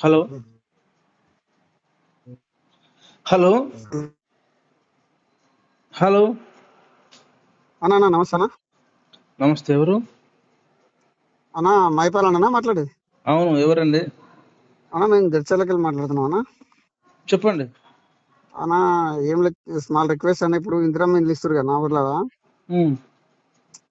Hello hello hello అన్నా అన్నా నమస్తే అన్న. నమస్తే. ఎవరు? అన్నా మైపాల్ అన్న మాట్లాడేది. అవును, ఎవరండి? అన్నా మేము జడ్చర్లకెళ్ళి మాట్లాడుతున్నాం అన్న. చెప్పండి. అన్నా ఏం స్మాల్ రిక్వెస్ట్ అన్న, ఇప్పుడు ఇందిరమ్మ ఇల్లు ఇస్తారు కదా నా ఊర్లో. ఉమ్,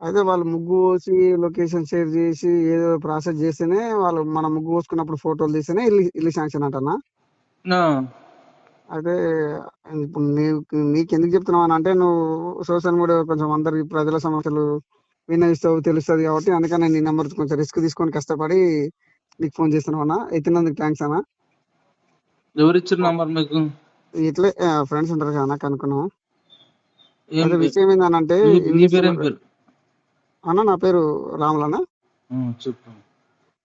అయితే వాళ్ళు ముగ్గు పోసి లొకేషన్ షేర్ చేసి ఏదో ప్రాసెస్ చేస్తేనే వాళ్ళు మన ముగ్గు పోసుకున్నప్పుడు ఫోటోలు తీస్తేనే ఇల్లు శాంక్షన్ అంటన్నా. నా అయితే ఇప్పుడు నీకు ఎందుకు చెప్తున్నావు అని అంటే, నువ్వు సోషల్ మీడియా కొంచెం అందరికి ప్రజల సమస్యలు విన్నవిస్తావు తెలుస్తుంది కాబట్టి, అందుకని నీ నెంబర్ కొంచెం రిస్క్ తీసుకొని కష్టపడి నీకు ఫోన్ చేస్తున్నావు అన్న. ఎత్తినందుకు థ్యాంక్స్ అన్న. ఎవరిచ్చారు నంబర్ మీకు? ఇట్లే ఫ్రెండ్స్ ఉంటారు కదా నాకు అనుకున్నాం. ఏం అయితే విషయం ఏంటంటే నీ పేరేం పేరు? అన్న నా పేరు రాములు అన్న. చెప్పు.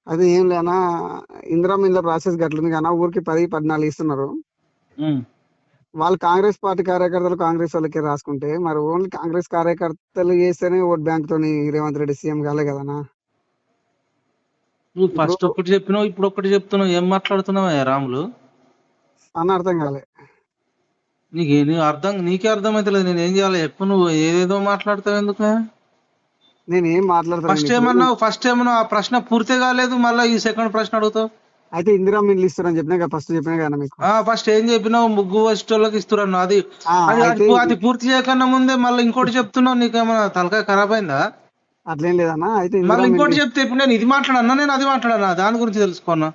అది ఏం లేనా, ఇందిరమ్మ ఇళ్ళ ప్రాసెస్ గట్లుంది కానీ ఊరికి 10-14 ఇస్తున్నారు. ఉమ్, వాళ్ళు కాంగ్రెస్ పార్టీ కార్యకర్తలు కాంగ్రెస్ వాళ్ళకి రాసుకుంటే, మరి ఓన్లీ కాంగ్రెస్ కార్యకర్తలు చేస్తేనే ఓట్ బ్యాంక్ తోని రేవంత్ రెడ్డి సీఎం కాలే కదనా. నువ్వు ఇప్పుడు ఫస్ట్ ఒకటి చెప్పినావు, ఇప్పుడు ఒకటి చెప్తున్నావు. ఏం మాట్లాడుతున్నావా రాములు? అన్న అర్థం కాలే. నీకే అర్థమైతలేదు. నేను ఏం చేయాలి చెప్పు. నువ్వు ఏదేదో మాట్లాడతావు ఎందుకు? నేను ఏం మాట్లాడతాను ఇప్పుడు. ఫస్ట్ ఏమన్నా ఆ ప్రశ్న పూర్తి కాలేదు, మళ్ళీ ఈ సెకండ్ ప్రశ్న అడుగుతావు. అయితే ఇందిరమ్మ ఇల్లు ఇస్తారని చెప్పినా ఫస్ట్ చెప్పినా కదా మీకు. ఫస్ట్ ఏం చెప్పినావు? ముగ్గు వచ్చేటోళ్ళకి ఇస్తున్నా. అది అయితే అది పూర్తి చేయకుండా ముందే మళ్ళీ ఇంకోటి చెప్తున్నావు. నీకేమన్నా తలకాయ ఖరాబ్ అయిందా? అట్లేం లేదన్నా. అయితే మళ్ళీ ఇందిరమ్మ ఇంకోటి చెప్తే ఇప్పుడు నేను ఇది మాట్లాడన్నా, నేను అది మాట్లాడన్నా, దాని గురించి తెలుసుకున్నా.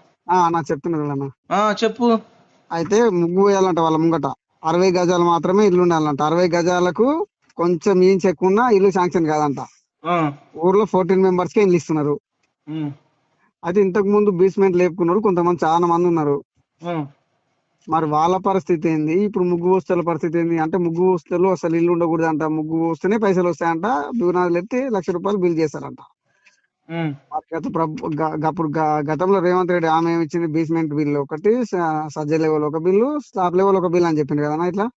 నాకు చెప్తున్నది అన్న. చెప్పు. అయితే ముగ్గు వేయాలంట వాళ్ళ ముంగట. 60 గజాలు మాత్రమే ఇల్లు ఉండాలంట. 60 గజాలకు కొంచెం మించి ఎక్కువ ఉన్నా ఇల్లు శాంక్షన్ కాదంట. ఊర్లో 14 మెంబర్స్ కే ఇల్లు ఇస్తున్నారు. అయితే ఇంతకు ముందు బేస్మెంట్ లేపుకున్నారు కొంతమంది, చాలా మంది ఉన్నారు. మరి వాళ్ళ పరిస్థితి ఏంది? ఇప్పుడు ముగ్గు పోస్తల పరిస్థితి ఏంది అంటే, ముగ్గు పోస్తలు అసలు ఇల్లు ఉండకూడదు అంట. ముగ్గు పోస్తేనే పైసలు వస్తాయంట. బునాదులు ఎత్తి ₹1,00,000 బిల్ చేస్తారంట. అప్పుడు గతంలో రేవంత్ రెడ్డి ఆమె ఇచ్చింది బేస్మెంట్ బిల్ ఒకటి, సజ్జ లెవెల్ ఒక బిల్లు, స్లాబ్ లెవెల్ ఒక బిల్ అని చెప్పింది కదా ఇట్లా.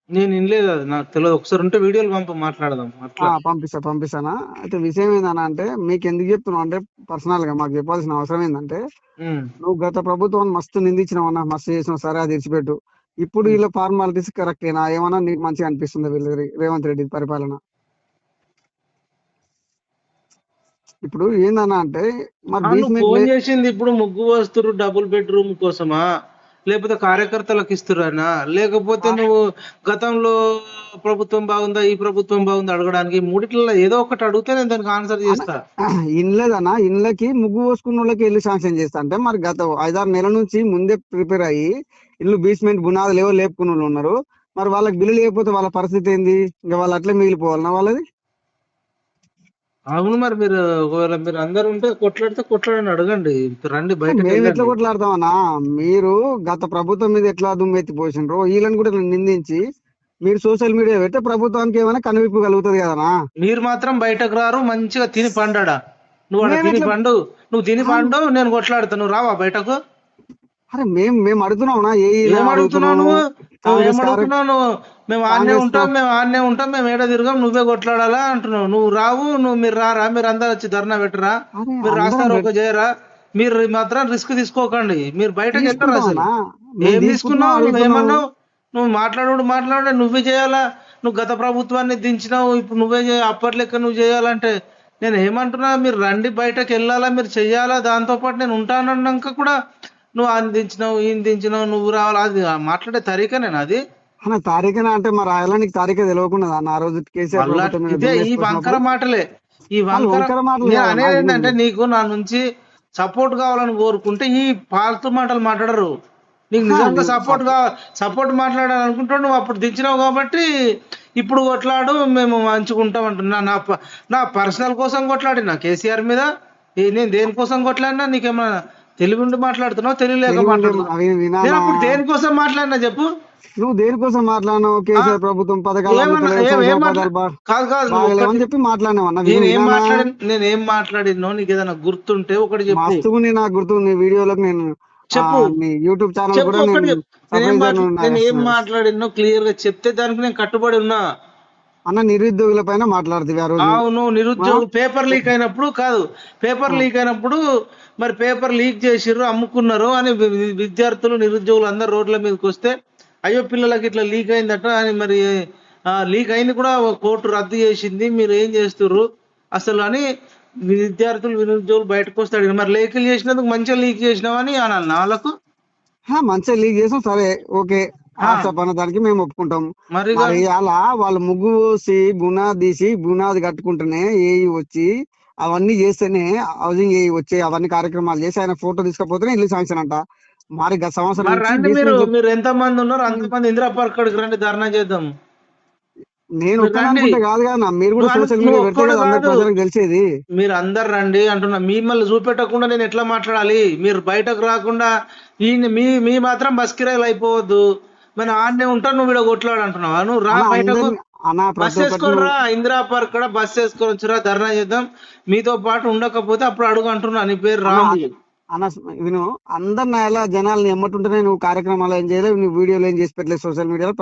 నేను వినలేదు, అది నాకు తెలియదు. ఒకసారి ఉంటే వీడియోలు మాట్లాడదాం. పంపిస్తానా. అయితే విషయం ఏందన్నా అంటే, మీకు ఎందుకు చెప్తున్నావు అంటే, పర్సనల్ గా మాకు చెప్పాల్సిన అవసరం ఏంటంటే, నువ్వు గత ప్రభుత్వం మస్తు నిందించినావు అన్న, మస్తు చేసినావు, సరే అది ఇచ్చిపెట్టు. ఇప్పుడు వీళ్ళ ఫార్మాలిటీస్ కరెక్టేనా? ఏమన్నా నీకు మంచిగా అనిపిస్తుంది వీళ్ళ రేవంత్ రెడ్డి పరిపాలన? ఇప్పుడు ఏందన్నా అంటే, మరి ఫోన్ చేసింది ఇప్పుడు ముగ్గు వస్తురు డబుల్ బెడ్రూమ్ కోసమా, లేకపోతే కార్యకర్తలకు ఇస్తురానా, లేకపోతే నువ్వు గతంలో ప్రభుత్వం బాగుందా ఈ ప్రభుత్వం బాగుందా అడగడానికి? మూడిట్లలో ఏదో ఒకటి అడిగితే నేను దానికి ఆన్సర్ చేస్తా. ఇన్లేదన్నా, ఇళ్ళకి ముగ్గు పోసుకున్న వాళ్ళకి ఇల్లు శాంక్షన్ చేస్తా అంటే, మరి గత 5-6 నెలల నుంచి ముందే ప్రిపేర్ అయ్యి ఇల్లు బేస్మెంట్ బునాదులు ఏవో లేపుకున్న వాళ్ళు ఉన్నారు. మరి వాళ్ళకి బిల్లు లేకపోతే వాళ్ళ పరిస్థితి ఏంది? ఇంకా వాళ్ళు అట్లే మిగిలిపోవాలన్నా వాళ్ళది? అవును, మరి మీరు ఒకవేళ మీరు అందరు ఉంటే కొట్లాడని అడగండి, రండి బయట. మేము ఎట్లా కొట్లాడతామన్నా? మీరు గత ప్రభుత్వం మీద ఎట్లా దుమ్మెత్తి పోసిండ్రో వీళ్ళని కూడా నిందించి మీరు సోషల్ మీడియా పెడితే ప్రభుత్వానికి ఏమైనా కనువిప్పు కలుగుతుంది కదనా. మీరు మాత్రం బయటకు రారు, మంచిగా తిని పండాడా. నువ్వు తిని పండు, నేను కొట్లాడుతా. నువ్వు రావా బయటకు? అరే మేము అడుగుతున్నావునా? ఏమడుగుతున్నావు? మేము ఆన్నే ఉంటాం, మేము ఏడ తిరగం, నువ్వే కొట్లాడాలా అంటున్నావు. నువ్వు రావు, మీరు రారా? మీరు అందరు వచ్చి ధర్నా పెట్టరా? మీరు రాస్తారు ఒక చేయరా? మీరు మాత్రం రిస్క్ తీసుకోకండి, మీరు బయటకు వెళ్తారు. అసలు ఏం తీసుకున్నావు? నువ్వేమన్నావు? నువ్వు మాట్లాడు, నువ్వే చేయాలా? నువ్వు గత ప్రభుత్వాన్ని దించినావు, ఇప్పుడు నువ్వే అప్పట్లెక్క నువ్వు చేయాలంటే నేను ఏమంటున్నా? మీరు రండి, బయటకు వెళ్ళాలా, మీరు చెయ్యాలా. దాంతోపాటు నేను ఉంటానన్నాక కూడా నువ్వు అందించినావు, ఈయన దించినావు, నువ్వు రావాలి. అది మాట్లాడే తరీకనేనా అది? తారీఖనా అంటే మరి ఆయన నీకు తారీఖ తెలియకుండా ఆ రోజు కేసీఆర్ ఇదే ఈ వంకర మాటలే. ఈ వంకర మాటలు అనేది ఏంటంటే, నీకు నా నుంచి సపోర్ట్ కావాలని కోరుకుంటే ఈ పాల్తు మాటలు మాట్లాడరు. నీకు నిజంగా సపోర్ట్ మాట్లాడాలనుకుంటావు, నువ్వు అప్పుడు దించినావు కాబట్టి ఇప్పుడు కొట్లాడు, మేము మంచుకుంటాం అంటున్నా. నా పర్సనల్ కోసం కొట్లాడినా కేసీఆర్ మీద. నేను దేనికోసం కొట్లాడినా? నీకేమన్నా తెలివి ఉండి మాట్లాడుతున్నావు, తెలియలేక మాట్లాడుతున్నావు? నేను అప్పుడు దేనికోసం మాట్లాడినా చెప్పు. నువ్వు దేనికోసం మాట్లాడినావు? కేసీఆర్ ప్రభుత్వం పథకాలు చెప్పి మాట్లాడినావు. నేనేం మాట్లాడినో నీకు ఏదైనా గుర్తుంటే ఒకటి చెప్పు. నాకు గుర్తుంది. వీడియోలకు నేను చెప్పు, యూట్యూబ్ ఛానల్ కూడా నేను ఏం మాట్లాడినో క్లియర్ గా చెప్తే దానికి నేను కట్టుబడి ఉన్నా. అన్న నిరుద్యోగుల పైన మాట్లాడుతుంది ఆ రోజు. అవును, నిరుద్యోగులు పేపర్ లీక్ అయినప్పుడు కాదు, పేపర్ లీక్ అయినప్పుడు మరి పేపర్ లీక్ చేసిర్రు అమ్ముకున్నారు అని విద్యార్థులు నిరుద్యోగులు అందరు రోడ్ల మీదకి వస్తే అయ్యో పిల్లలకి ఇట్లా లీక్ అయిందట అని మరి లీక్ అయింది కూడా కోర్టు రద్దు చేసింది, మీరు ఏం చేస్తుర్రు అసలు అని విద్యార్థులు నిరుద్యోగులు బయటకు వస్తే అడిగారు. మరి లీకులు చేసినందుకు మంచిగా లీక్ చేసినావని అనాలి వాళ్ళకు. మంచిగా లీక్ చేసాం సరే ఓకే, వాట్సాప్ అన్న దానికి మేము ఒప్పుకుంటాం. మరి మరి అలా వాళ్ళు ముగ్గు పోసి బునాది తీసి బునాది కట్టుకుంటేనే ఏఈ వచ్చి అవన్నీ చేస్తేనే హౌసింగ్ ఏఈ వచ్చి అవన్నీ కార్యక్రమాలు చేసి ఆయన ఫోటో తీసుకపోతేనే ఇల్లు శాంక్షన్ అంట. మరి గత సంవత్సరం మరి రండి, మీరు ఎంత మంది ఉన్నారు అంతమంది ఇందిరా పార్క్ కాడికి రండి, ధర్నా చేద్దాం. నేను ఒక్కనుకుంటే కాదు కదా, మీరు కూడా సోషల్ మీడియా పెడితే కదా అందరికి ప్రజలకు తెలిసేది. మీరు అందరు రండి అంటున్నా, మిమ్మల్ని చూపెట్టకుండా నేను ఎట్లా మాట్లాడాలి? మీరు బయటకు రాకుండా ఈయన మీ మాత్రం బస్ కిరాయిలు అయిపోవద్దు, మరి ఆడనే ఉంటా, నువ్వు ఇక్కడ కొట్లాడు అంటున్నావా? నువ్వు రా బయటకు, బస్ వేసుకొని రా, ఇందిరా పార్క్ కూడా బస్ వేసుకొని వచ్చిరా, ధర్నా చేద్దాం. మీతో పాటు ఉండకపోతే అప్పుడు అడుగు అంటున్నా, నీ పేరు రాము అన్న. విను, అందరిని ఎలా జనాలను ఎమ్మటుంటేనే నువ్వు కార్యక్రమాలు ఏం చేయలేవు, నువ్వు వీడియోలు ఏం చేసి పెట్టలేదు సోషల్ మీడియాలో.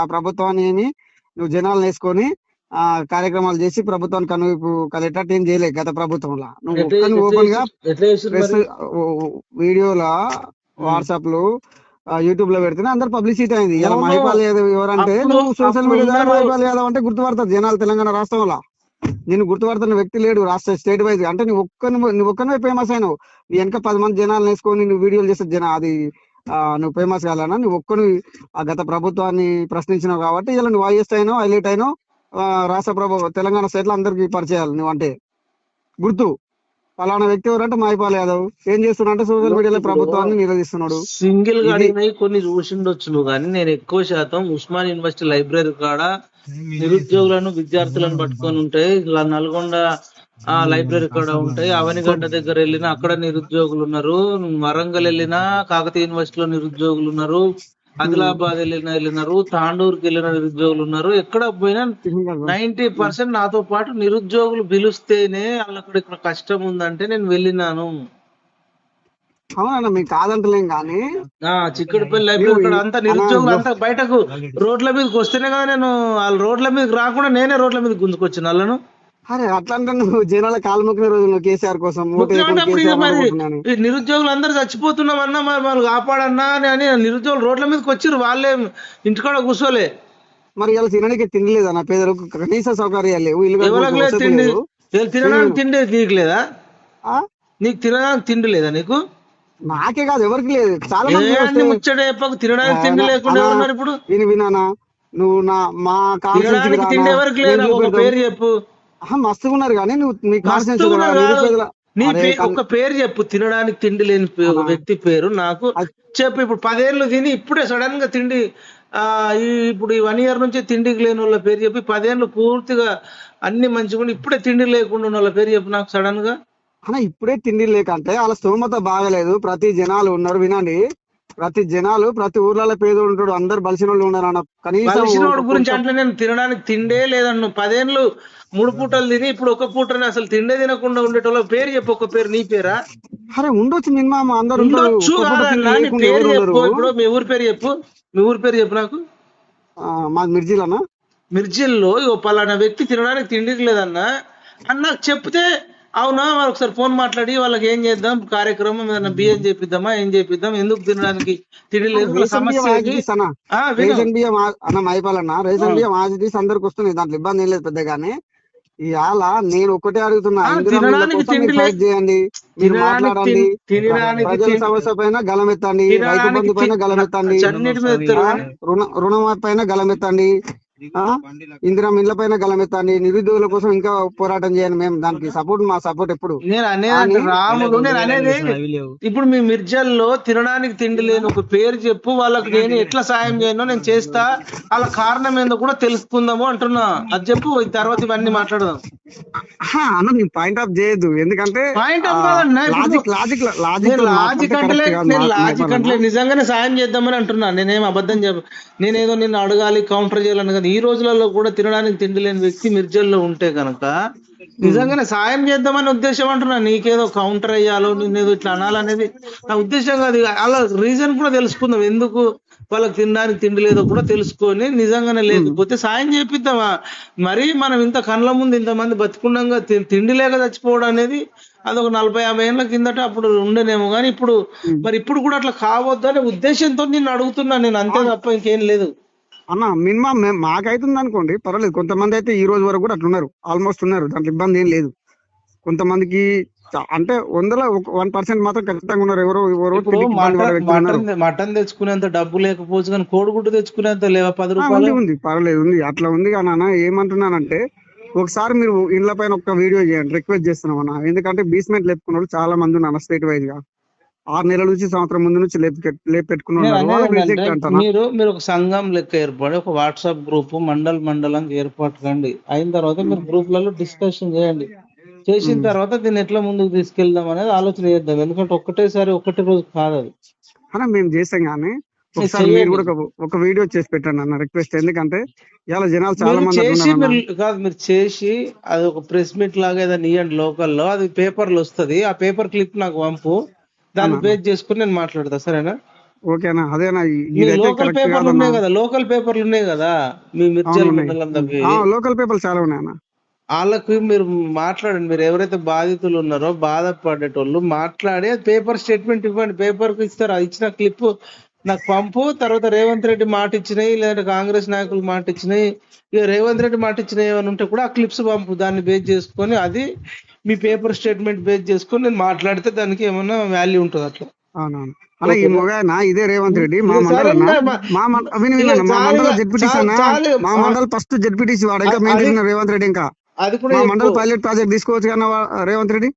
ఆ ప్రభుత్వాన్ని ఏమి నువ్వు జనాలను వేసుకొని కార్యక్రమాలు చేసి ప్రభుత్వానికి కనువిపు కలిగేటట్టు ఏం చేయలేదు గత ప్రభుత్వంలో. నువ్వు ఓపెన్ గా ప్రెస్ వీడియోల వాట్సాప్ లో యూట్యూబ్ లో పెడితేనే అందరు పబ్లిసిటీ అయింది. ఇలా మహిపాల్ యాదవ్ ఎవరంటే నువ్వు సోషల్ మీడియా ద్వారా మహిపాల్ యాదవ్ అంటే గుర్తుపడతారు జనాలు తెలంగాణ రాష్ట్రంలో. నేను గుర్తుపడుతున్న వ్యక్తి లేడు రాష్ట్ర స్టేట్ వైజ్. అంటే నువ్వు ఒక్కనివే ఫేమస్ అయినావు. నీ వెనక 10 మంది జనాలు వేసుకొని నువ్వు వీడియోలు చేస్తే అది నువ్వు ఫేమస్ కావాలన్నా. నువ్వు ఒక్కని ఆ గత ప్రభుత్వాన్ని ప్రశ్నించినావు కాబట్టి ఇలా నువ్వు హైయెస్ట్ అయినావు, హైలైట్ అయినావు. రాష్ట్ర తెలంగాణ స్టేట్ లో అందరికి పరిచయాలు నువ్వు అంటే గుర్తు. పలానా వ్యక్తి ఎవరంటే మహిపాల్ యాదవ్ ఏం చేస్తున్నాడు సోషల్ మీడియాలో ప్రభుత్వాన్ని నిరోధిస్తున్నాడు. సింగిల్ గా కొన్ని చూసిండొచ్చు నువ్వు, కానీ నేను ఎక్కువ శాతం ఉస్మాన్ యూనివర్సిటీ లైబ్రరీ కాడ నిరుద్యోగులను విద్యార్థులను పట్టుకొని ఉంటాయి. ఇలా నల్గొండ లైబ్రరీ కాడ ఉంటాయి, అవనిగడ్డ దగ్గర వెళ్ళినా అక్కడ నిరుద్యోగులు ఉన్నారు, వరంగల్ వెళ్ళినా కాకతీయ యూనివర్సిటీలో నిరుద్యోగులు ఉన్నారు, ఆదిలాబాద్ వెళ్ళినారు, తాండూరుకి వెళ్ళిన నిరుద్యోగులు ఉన్నారు. ఎక్కడ పోయినా 90% నాతో పాటు నిరుద్యోగులు పిలుస్తేనే వాళ్ళకి ఇక్కడ కష్టం ఉందంటే నేను వెళ్ళినాను. అవునన్నా మీకు కాదంటలేం కానీ చిక్కడిపల్లి లైబ్రరీ అంతా నిరుద్యోగులు అంతా బయటకు రోడ్ల మీదకి వస్తేనే కదా, నేను వాళ్ళ రోడ్ల మీదకి రాకుండా నేనే రోడ్ల మీద గుంజుకొచ్చిన వాళ్ళను. అరే అట్లా అంటే నువ్వు జనాల కాలు మొక్కిన రోజు కేసీఆర్ కోసం నిరుద్యోగులు అందరు చచ్చిపోతున్నామన్నా మరి వాళ్ళు కాపాడన్నా అని నిరుద్యోగులు రోడ్ల మీదకి వచ్చిర్రు, వాళ్ళే ఇంటికాడ కూర్చోలే. మరి ఇలా తినడానికి తిండి లేదా నా పేదలకు కనీస సౌకర్యాలు లేవు. తినడానికి తిండి నీకు లేదా? నీకు తినడానికి తిండి లేదా? నీకు నాకే కాదు ఎవరికి లేదు. చాలా మంది ముచ్చడే తినడానికి తిండి లేకుండా ఉన్నారు ఇప్పుడు. వినానా నువ్వు మా తినడానికి తిండి ఎవరికి లేదు? ఒక పేరు చెప్పు. మస్తుగా ఉన్నారు కానీ నువ్వు ఒక పేరు చెప్పు, తినడానికి తిండి లేని వ్యక్తి పేరు నాకు చెప్పు. ఇప్పుడు 10 ఏళ్ళు తిని ఇప్పుడే సడన్ గా తిండి ఇప్పుడు ఈ 1 year నుంచి తిండికి లేని వాళ్ళ పేరు చెప్పి, 10 ఏళ్ళు పూర్తిగా అన్ని మంచిగా ఇప్పుడే తిండి లేకుండా ఉన్న వాళ్ళ పేరు చెప్పు నాకు సడన్ గా. అన్న ఇప్పుడే తిండి లేకంటే వాళ్ళ స్తోమత బాగలేదు. ప్రతి జనాలు ఉన్నారు, వినండి, ప్రతి ఊర్లలో పేదోడు ఉంటాడు, అందరు బలిసిన వాళ్ళు ఉన్నారు అన్న. కనీసం గురించి అంటే నేను తినడానికి తిండే లేదన్ను. 10 ఏళ్ళు 3 పూటలు తిని ఇప్పుడు ఒక పూటని అసలు తిండే తినకుండా ఉండేటోళ్ళ పేరు చెప్పు. ఒక పేరు నీ పేరా? అరే ఉండొచ్చు మినిమం అందరు ఉండొచ్చు. పేరు చెప్పు, ఇప్పుడు మీ ఊరి పేరు చెప్పు. మీ ఊరి పేరు చెప్పు నాకు. మాది మిర్జిల్ అన్న. మిర్జిల్లో పలానా వ్యక్తి తినడానికి తిండికి లేదన్నా అని నాకు చెప్తే అవునా ఒకసారి ఫోన్ మాట్లాడి వాళ్ళకి ఏం చేద్దాం కార్యక్రమం ఏదైనా బియ్యం చేపిద్దామా, ఏం చేపిద్దాం, ఎందుకు తినడానికి తిండి లేదు సమస్య రేషన్ బియ్యం అన్న మైపాలన్న. రేషన్ బియ్యం ఆజిటీస్ అందరికి వస్తున్నాయి, దాంట్లో ఇబ్బంది ఏం లేదు పెద్దగానే. ఇవాళ నేను ఒకటే అడుగుతున్నా, ఫైట్ చేయండి, మీరు మాట్లాడండి, ప్రజల సమస్య పైన గలమెత్తండి, రైతు బంధు పైన గలమెత్తండి, రుణమాఫీ పైన గలమెత్తండి, ఇందిరా ఇళ్ల పైన గలమెత్తండి, నిరుద్యోగుల కోసం ఇంకా పోరాటం చేయండి. మేము దానికి మా సపోర్ట్ ఎప్పుడు. నేను అనేది ఇప్పుడు మీ మిర్జల్లో తినడానికి తిండి లేని ఒక పేరు చెప్పు, వాళ్ళకి నేను ఎట్లా సాయం చేయను నేను చేస్తా, వాళ్ళ కారణం ఏందో కూడా తెలుసుకుందాము అంటున్నా. అది చెప్పు, తర్వాత ఇవన్నీ మాట్లాడదాం. అన్న నేను పాయింట్ ఆఫ్ చేయొద్దు, ఎందుకంటే లాజిక్ అంటే నిజంగానే సాయం చేద్దామని అంటున్నా. నేనేం అబద్ధం చెప్ప, నేనేదో నిన్ను అడగాలి కౌంటర్ చేయాలని కదా. ఈ రోజులలో కూడా తినడానికి తిండి లేని వ్యక్తి మిర్జల్లో ఉంటే కనుక నిజంగానే సాయం చేద్దామని ఉద్దేశం అంటున్నా. నీకేదో కౌంటర్ అయ్యాలో నిన్నేదో ఇట్లా అనాలనేది నా ఉద్దేశం కాదు. అలా రీజన్ కూడా తెలుసుకుందాం, ఎందుకు వాళ్ళకి తినడానికి తిండి లేదో కూడా తెలుసుకొని నిజంగానే లేకపోతే సాయం చేపిద్దామా. మరి మనం ఇంత కళ్ళ ముందు ఇంతమంది బతుకుండగా తిండి లేక చచ్చిపోవడం అనేది అదొక 40-50 ఏళ్ళ కిందట అప్పుడు ఉండేనేమో, కానీ ఇప్పుడు మరి ఇప్పుడు కూడా అట్లా కావద్దు అనే ఉద్దేశంతో నిన్ను అడుగుతున్నా నేను, అంతే తప్ప ఇంకేం లేదు అన్న. మినిమం మాకైతుంది అనుకోండి పర్వాలేదు. కొంతమంది అయితే ఈ రోజు వరకు కూడా అట్లా ఉన్నారు, ఆల్మోస్ట్ ఉన్నారు, దాంట్లో ఇబ్బంది ఏం లేదు. కొంతమందికి అంటే 100లో 1% మాత్రం ఖచ్చితంగా ఉన్నారు. ఎవరో ఇప్పుడు ఇబ్బంది పడే వ్యక్తులు ఉన్నారు. మటన్ తెచ్చుకునేంత డబ్బు లేకపోవచ్చు కానీ కోడిగుడ్డు తెచ్చుకునేంత లేవా 10 రూపాయలు? ఉంది పర్వాలేదు, ఉంది అట్లా ఉంది. కానీ అన్న ఏమంటున్నానంటే ఒకసారి మీరు ఇళ్ల పైన ఒక వీడియో చేయండి, రిక్వెస్ట్ చేస్తున్నాం అన్న. ఎందుకంటే బేస్మెంట్ లేపుకున్న వాళ్ళు చాలా మంది ఉన్నారు స్టేట్ వైజ్ గా. 6 నెలల నుంచి సంవత్సరం ముందు నుంచి లేపెట్టుకున్న మీరు ఒక సంఘం లెక్క ఏర్పడి ఒక వాట్సాప్ గ్రూప్ మండలం ఏర్పాటు కండి. అయిన తర్వాత మీరు గ్రూప్లలో డిస్కషన్ చేయండి. చేసిన తర్వాత దీన్ని ఎట్లా ముందుకు తీసుకెళ్దాం అనేది ఆలోచన చేద్దాం. ఎందుకంటే ఒకటి రోజు కాదు అది. అన్న మేము చేసాం కానీ ఒకసారి మీరు కూడా ఒక వీడియో చేసి పెట్టండి అన్న, రిక్వెస్ట్. ఎందుకంటే ఇలా జనాలు చాలా మంది మీరు చేసి అది ఒక ప్రెస్ మీట్ లాగా ఏదైనా ఇవ్వండి లోకల్లో, అది పేపర్లు వస్తుంది. ఆ పేపర్ క్లిప్ నాకు పంపు, దాన్ని బేస్ చేసుకుని నేను మాట్లాడతా, సరేనా? ఓకేనా? అదేనా లోకల్ పేపర్లు ఉన్నాయి కదా, లోకల్ పేపర్లు ఉన్నాయి కదా మీ మిర్జల్ మండలం లోకల్ పేపర్లు చాలా ఉన్నాయి అన్న. వాళ్ళకి మీరు మాట్లాడండి. మీరు ఎవరైతే బాధితులు ఉన్నారో బాధపడేటోళ్ళు మాట్లాడి పేపర్ స్టేట్మెంట్ ఇవ్వండి. పేపర్ కు ఇస్తారు, ఇచ్చిన క్లిప్ నాకు పంపు. తర్వాత రేవంత్ రెడ్డి మాట ఇచ్చినాయి, లేదంటే కాంగ్రెస్ నాయకులు మాట ఇచ్చినాయి, ఇక రేవంత్ రెడ్డి మాట ఇచ్చినాయి ఏమైనా ఉంటే కూడా ఆ క్లిప్స్ పంపు. దాన్ని బేస్ చేసుకొని అది మీ పేపర్ స్టేట్మెంట్ బేస్ చేసుకొని నేను మాట్లాడితే దానికి ఏమైనా వాల్యూ ఉంటుంది అట్లా. అవునవును అలా ఈ మొగైనా ఇదే రేవంత్ రెడ్డి మా మండల జెడ్పీటీసీ అన్న, మా మండల ఫస్ట్ జెడ్పీటీసీ వాడు. ఇంకా మేము రేవంత్ రెడ్డి ఇంకా మా మండల పైలట్ ప్రాజెక్ట్ తీసుకోవచ్చు కన్నా రేవంత్ రెడ్డి.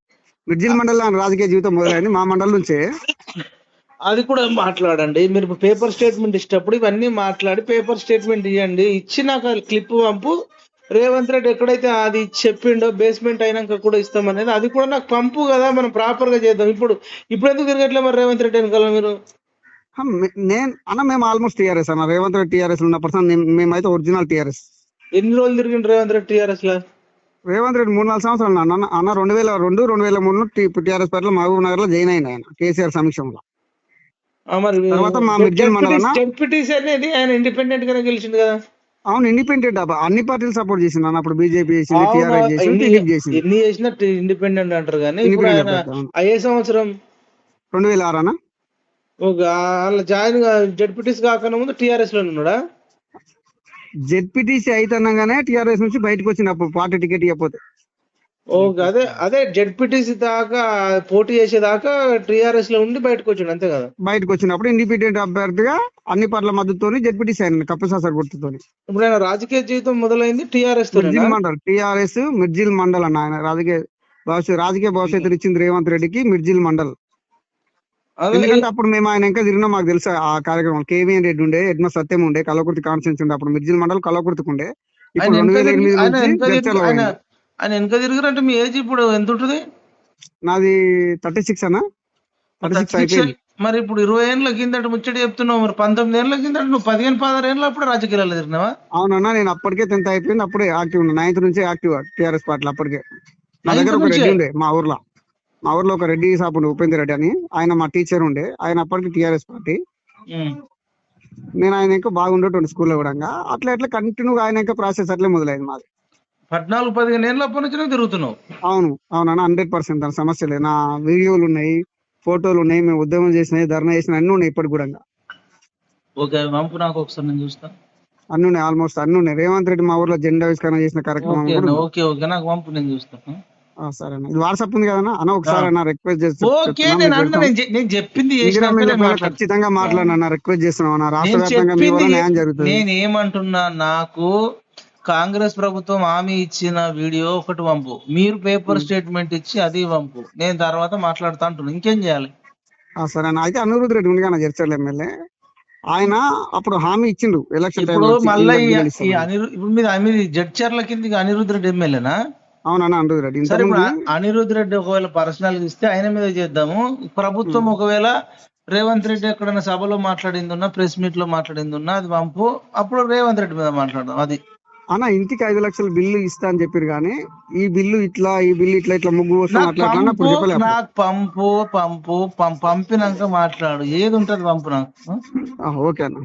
మిర్జిల్ మండలం రాజకీయ జీవితం మొదలైంది మా మండలం నుంచే. అది కూడా మాట్లాడండి. మీరు పేపర్ స్టేట్మెంట్ ఇచ్చినప్పుడు ఇవన్నీ మాట్లాడి పేపర్ స్టేట్మెంట్ ఇవ్వండి. ఇచ్చి నాకు క్లిప్ పంపు. రేవంత్ రెడ్డి ఎక్కడైతే అది చెప్పిండో బేస్మెంట్ అయినాక కూడా ఇస్తామనేది అది కూడా నాకు పంపు కదా, మనం ప్రాపర్ గా చేద్దాం. ఇప్పుడు ఎందుకు తిరగట్లే మరి రేవంత్ రెడ్డి వెనకాల మీరు? మేము ఆల్మోస్ట్ టీఆర్ఎస్ అన్న. రేవంత్ రెడ్డి టీఆర్ఎస్ ఉన్న పర్సన్, మేమైతే ఒరిజినల్ టీఆర్ఎస్. ఎన్ని రోజులు తిరిగిండు రేవంత్ రెడ్డి టీఆర్ఎస్ లో? రేవంత్ రెడ్డి 3-4 సంవత్సరాలు అన్న. 2002-2003 టీఆర్ఎస్ పార్టీలో మహబూబ్ నగర్ లో జాయిన్ అయింది ఆయన కేసీఆర్ సమక్షంలో. తర్వాత మా మిర్జల్ మండలం అనేది ఆయన ఇండిపెండెంట్ గానే గెలిచింది కదా. అవును, ఇండిపెండెంట్ అన్ని పార్టీలు సపోర్ట్ చేసింది అన్న. అప్పుడు బీజేపీ చేసింది, టీఆర్ఎస్ చేసింది, టీడీపీ చేసింది. ఎన్ని చేసినా ఇండిపెండెంట్ అంటారు కానీ ఏ సంవత్సరం? 2006 అన్న. జాయిన్ జడ్పీటీసీ కాకుండా ముందు టీఆర్ఎస్ లో ఉన్నాడా? జెడ్పీటీసీ అయితేనగానే టీఆర్ఎస్ నుంచి బయటకు వచ్చినప్పుడు పార్టీ టికెట్ ఇవ్వకపోతే. అదే జెడ్పీటీసీ దాకా పోటీ చేసేదాకా టీఆర్ఎస్ లో ఉండి బయటకు వచ్చిండు అంతే కదా. బయటకు వచ్చినప్పుడు ఇండిపెండెంట్ అభ్యర్థిగా అన్ని పార్టీల మద్దతుతోని జెడ్పీటీసీ అయిన కప్పసాసర్ గుర్తుతోని. ఇప్పుడు ఆయన రాజకీయ జీవితం మొదలైంది టీఆర్ఎస్ మిర్జిల్ మండల్. టీఆర్ఎస్ మిర్జిల్ మండల్ అన్న. ఆయన రాజకీయ భవిష్యత్తు ఇచ్చింది రేవంత్ రెడ్డికి మిర్జిల్ మండల్. ఎందుకంటే అప్పుడు మేము ఆయన ఇంకా తిరిగినా మాకు తెలుసు ఆ కార్యక్రమం. కేవీఎన్ రెడ్డి ఉండే, ఎడ్మ సత్యం ఉండే, కలవకుర్తి కాన్స్టిట్యూన్సీ ఉండే. అప్పుడు మిర్జిల్ మండల్ కలవకుర్తికి ఉండే. ఇప్పుడు 2008 ఆయన వెనక తిరిగిరంటే మీ ఏజ్ ఇప్పుడు ఎంత ఉంటుంది? నాది 36 అన్న. 36 అయిపోయింది. మరి ఇప్పుడు 20 ఏళ్ళ కిందట ముచ్చట చెప్తున్నావు. మరి 19 ఏళ్ళ కిందట నువ్వు 15-16 ఏళ్ళ అప్పుడు రాజకీయాల్లో తిరిగినావా? అవునన్నా, నేను అప్పటికే 10th అయిపోయింది, అప్పుడే యాక్టివ్ ఉన్నా. 9th నుంచి యాక్టివ్ టీఆర్ఎస్ పార్టీలో. అప్పటికే నా దగ్గర ఒక రెడ్డి ఉండే మా ఊర్లో ఒక రెడ్డి సాపు ఉండే, ఉపేందర్ రెడ్డి అని. ఆయన మా టీచర్ ఉండే. ఆయన అప్పటికి టీఆర్ఎస్ పార్టీ. నేను ఆయన ఇంకా బాగుండేటువంటి స్కూల్లో కూడా. అట్లా కంటిన్యూగా ఆయన ఇంకా ప్రాసెస్ అట్లే మొదలైంది మాది. 14-15 ఏళ్ళ అప్పటి నుంచి తిరుగుతున్నావు? అవునన్నా, 100% దాని సమస్య లేదు. నా వీడియోలు ఉన్నాయి, ఫోటోలు ఉన్నాయి, మేము ఉద్యమం చేసినాయి, ధర్నా చేసినాయి, అన్ని ఉన్నాయి ఇప్పటికి కూడా. నాకు ఒకసారి నేను చూస్తా. అన్ని ఉన్నాయి, ఆల్మోస్ట్ అన్ని ఉన్నాయి. రేవంత్ రెడ్డి మా ఊర్లో జెండా ఆవిష్కరణ చేసిన కార్యక్రమం నాకు పంపు, నేను చూస్తాను. సరే అన్న, ఇది వాట్సాప్ ఉంది కదా అన్న. ఒకసారి అన్న రిక్వెస్ట్ చెప్పింది ఖచ్చితంగా మాట్లాడినా, రిక్వెస్ట్ చేస్తున్నాం. రాష్ట్ర వ్యాప్తంగా మీ వల్ల న్యాయం జరుగుతుంది. నేను ఏమంటున్నా, నాకు కాంగ్రెస్ ప్రభుత్వం హామీ ఇచ్చిన వీడియో ఒకటి పంపు, మీరు పేపర్ స్టేట్మెంట్ ఇచ్చి అది పంపు, నేను తర్వాత మాట్లాడుతా అంటున్నా. ఇంకేం చేయాలి? సరే అన్న. అయితే అనిరుద్ రెడ్డి ఉంది కదా జడ్చర్ల ఎమ్మెల్యే, ఆయన అప్పుడు హామీ ఇచ్చిండు ఎలక్షన్. ఇప్పుడు మళ్ళీ ఇప్పుడు మీరు జడ్చర్ల కింద అనిరుద్ రెడ్డి ఎమ్మెల్యేనా? అవునన్నా, అనిరుద్ రెడ్డి. అనిరుద్ రెడ్డి ఒకవేళ పర్సనల్ గా ఇస్తే ఆయన మీద చేద్దాము. ప్రభుత్వం ఒకవేళ రేవంత్ రెడ్డి ఎక్కడైనా సభలో మాట్లాడింది ఉన్నా, ప్రెస్ మీట్ లో మాట్లాడింది ఉన్నా అది పంపు, అప్పుడు రేవంత్ రెడ్డి మీద మాట్లాడదాం. అది అన్న ఇంటికి 5 లక్షల బిల్లు ఇస్తా అని చెప్పారు కానీ ఈ బిల్లు ఇట్లా ఇట్లా ముగ్గు కోసం నాకు అట్లా అట్లా అప్పుడు చెప్పలేదు. నాకు పంపినాక మాట్లాడు, ఏది ఉంటది పంపు నాకు. ఓకే అన్న.